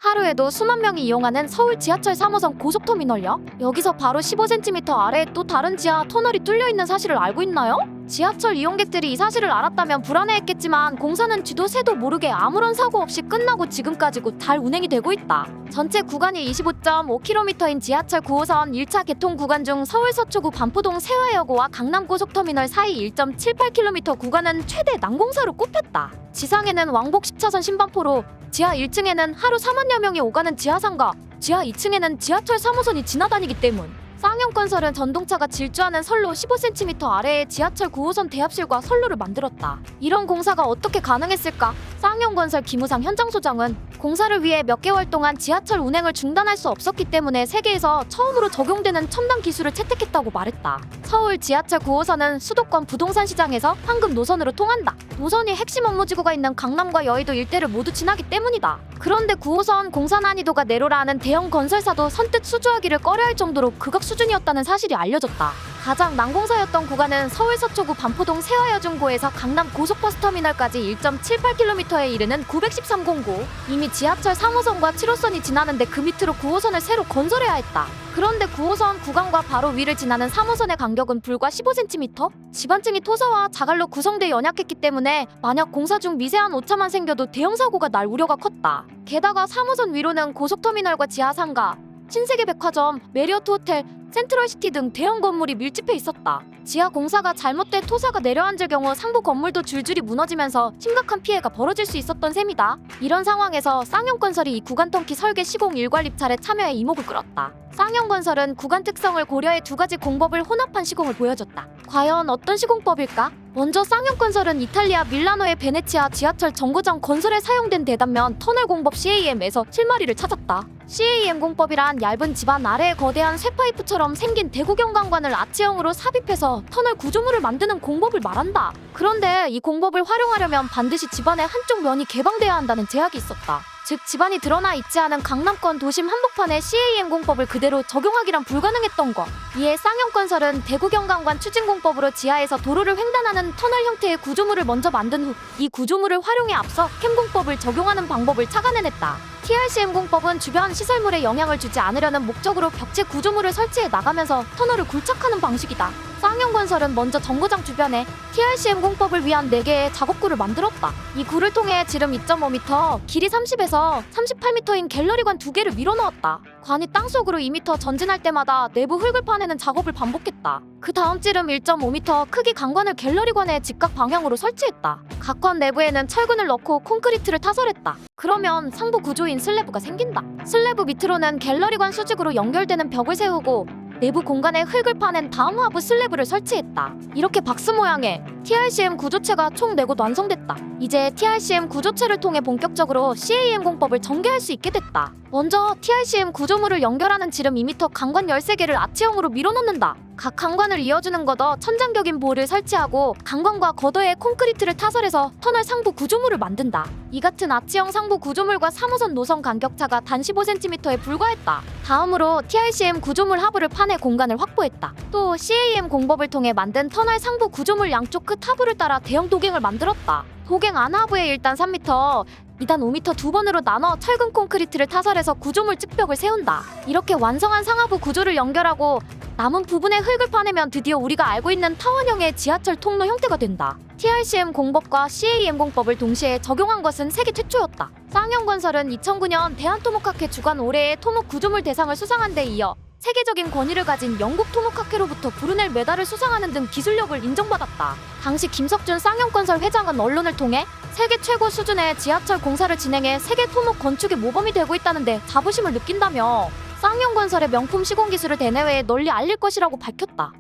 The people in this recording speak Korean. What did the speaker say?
하루에도 수만 명이 이용하는 서울 지하철 3호선 고속터미널요? 여기서 바로 15cm 아래에 또 다른 지하 터널이 뚫려 있는 사실을 알고 있나요? 지하철 이용객들이 이 사실을 알았다면 불안해했겠지만 공사는 쥐도 새도 모르게 아무런 사고 없이 끝나고 지금까지 곧 잘 운행이 되고 있다. 전체 구간이 25.5km인 지하철 9호선 1차 개통 구간 중 서울 서초구 반포동 세화여고와 강남고속터미널 사이 1.78km 구간은 최대 난공사로 꼽혔다. 지상에는 왕복 10차선 신반포로, 지하 1층에는 하루 4만여 명이 오가는 지하상가, 지하 2층에는 지하철 3호선이 지나다니기 때문. 쌍용건설은 전동차가 질주하는 선로 15cm 아래에 지하철 9호선 대합실과 선로를 만들었다. 이런 공사가 어떻게 가능했을까? 쌍용건설 김우상 현장소장은 공사를 위해 몇 개월 동안 지하철 운행을 중단할 수 없었기 때문에 세계에서 처음으로 적용되는 첨단 기술을 채택했다고 말했다. 서울 지하철 9호선은 수도권 부동산 시장에서 황금 노선으로 통한다. 노선이 핵심 업무지구가 있는 강남과 여의도 일대를 모두 지나기 때문이다. 그런데 9호선 공사 난이도가 내로라는 대형 건설사도 선뜻 수주하기를 꺼려할 정도로 극악 수준이었다는 사실이 알려졌다. 가장 난공사였던 구간은 서울 서초구 반포동 세화여중고에서 강남 고속버스터미널까지 1.78km에 이르는 913공고. 이미 지하철 3호선과 7호선이 지나는데 그 밑으로 9호선을 새로 건설해야 했다. 그런데 9호선 구간과 바로 위를 지나는 3호선의 간격은 불과 15cm? 지반층이 토사와 자갈로 구성돼 연약했기 때문에 만약 공사 중 미세한 오차만 생겨도 대형 사고가 날 우려가 컸다. 게다가 3호선 위로는 고속터미널과 지하상가, 신세계백화점, 메리어트 호텔, 센트럴시티 등 대형 건물이 밀집해 있었다. 지하 공사가 잘못돼 토사가 내려앉을 경우 상부 건물도 줄줄이 무너지면서 심각한 피해가 벌어질 수 있었던 셈이다. 이런 상황에서 쌍용건설이 이 구간 턴키 설계 시공 일괄 입찰에 참여해 이목을 끌었다. 쌍용건설은 구간 특성을 고려해 두 가지 공법을 혼합한 시공을 보여줬다. 과연 어떤 시공법일까? 먼저 쌍용건설은 이탈리아 밀라노의 베네치아 지하철 정거장 건설에 사용된 대단면 터널 공법 CAM에서 실마리를 찾았다. CAM 공법이란 얇은 집안 아래에 거대한 쇠파이프처럼 생긴 대구경관관을 아치형으로 삽입해서 터널 구조물을 만드는 공법을 말한다. 그런데 이 공법을 활용하려면 반드시 집안의 한쪽 면이 개방돼야 한다는 제약이 있었다. 즉 집안이 드러나 있지 않은 강남권 도심 한복판에 CAM 공법을 그대로 적용하기란 불가능했던 것. 이에 쌍용건설은 대구경관관 추진공법으로 지하에서 도로를 횡단하는 터널 형태의 구조물을 먼저 만든 후 이 구조물을 활용해 앞서 캠 공법을 적용하는 방법을 착안해냈다. TRCM 공법은 주변 시설물에 영향을 주지 않으려는 목적으로 벽체 구조물을 설치해 나가면서 터널을 굴착하는 방식이다. 쌍용건설은 먼저 정거장 주변에 TRCM 공법을 위한 4개의 작업구를 만들었다. 이 구를 통해 지름 2.5m, 길이 30에서 38m인 갤러리관 2개를 밀어넣었다. 관이 땅속으로 2m 전진할 때마다 내부 흙을 파내는 작업을 반복했다. 그 다음 지름 1.5m 크기 강관을 갤러리관의 직각 방향으로 설치했다. 각 관 내부에는 철근을 넣고 콘크리트를 타설했다. 그러면 상부 구조인 슬래브가 생긴다. 슬래브 밑으로는 갤러리관 수직으로 연결되는 벽을 세우고 내부 공간에 흙을 파낸 다음 하부 슬래브를 설치했다. 이렇게 박스 모양의 TRCM 구조체가 총 4곳 완성됐다. 이제 TRCM 구조체를 통해 본격적으로 CAM 공법을 전개할 수 있게 됐다. 먼저 TRCM 구조물을 연결하는 지름 2m 강관 13개를 아치형으로 밀어넣는다. 각 강관을 이어주는 걷어 천장격인 볼을 설치하고 강관과 걷어에 콘크리트를 타설해서 터널 상부 구조물을 만든다. 이 같은 아치형 상부 구조물과 3호선 노선 간격차가 단 15cm에 불과했다. 다음으로 TRCM 구조물 하부를 파내 공간을 확보했다. 또 CAM 공법을 통해 만든 터널 상부 구조물 양쪽 끝 하부를 따라 대형 도갱을 만들었다. 도갱 안하부에 일단 3m, 2단 5m 두 번으로 나눠 철근 콘크리트를 타설해서 구조물 측벽을 세운다. 이렇게 완성한 상하부 구조를 연결하고 남은 부분에 흙을 파내면 드디어 우리가 알고 있는 타원형의 지하철 통로 형태가 된다. TRCM 공법과 CAM 공법을 동시에 적용한 것은 세계 최초였다. 쌍용건설은 2009년 대한토목학회 주관 올해의 토목 구조물 대상을 수상한 데 이어 세계적인 권위를 가진 영국 토목학회로부터 브루넬 메달을 수상하는 등 기술력을 인정받았다. 당시 김석준 쌍용건설 회장은 언론을 통해 세계 최고 수준의 지하철 공사를 진행해 세계 토목 건축의 모범이 되고 있다는데 자부심을 느낀다며 쌍용건설의 명품 시공 기술을 대내외에 널리 알릴 것이라고 밝혔다.